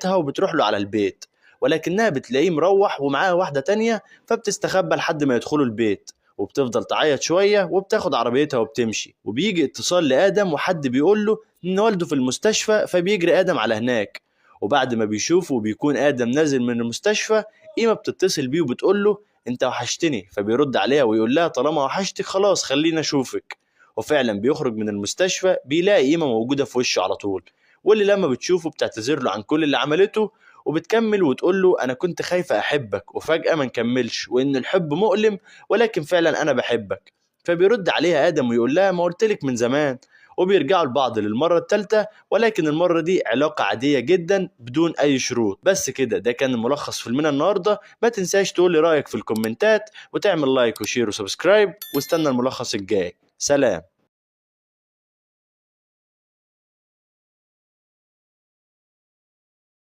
بيتها وبتروح له على البيت، ولكنها بتلاقيه مروح ومعاه واحدة تانية، فبتستخبى لحد ما يدخلوا البيت وبتفضل تعيط شوية وبتاخد عربيتها وبتمشي. وبيجي اتصال لآدم وحد بيقول له إن والده في المستشفى، فبيجري آدم على هناك. وبعد ما بيشوفه وبيكون آدم نازل من المستشفى، إيما بتتصل بيه وبتقول له انت وحشتني، فبيرد عليها ويقول لها طالما وحشتك خلاص خلينا اشوفك. وفعلا بيخرج من المستشفى بيلاقي إيما موجودة في وشه على طول، واللي لما بتشوفه بتعتذر له عن كل اللي عملته، وبتكمل وتقول له انا كنت خايفة احبك وفجأة ما نكملش، وان الحب مؤلم ولكن فعلا انا بحبك. فبيرد عليها آدم ويقول لها ما قلتلك من زمان. وبيرجعوا لبعض للمرة الثالثة، ولكن المرة دي علاقة عادية جدا بدون أي شروط. بس كده، ده كان ملخص فيلمنا النهاردة. ما تنساش تقول لي رأيك في الكومنتات، وتعمل لايك وشير وسبسكرايب، واستنى الملخص الجاي. سلام.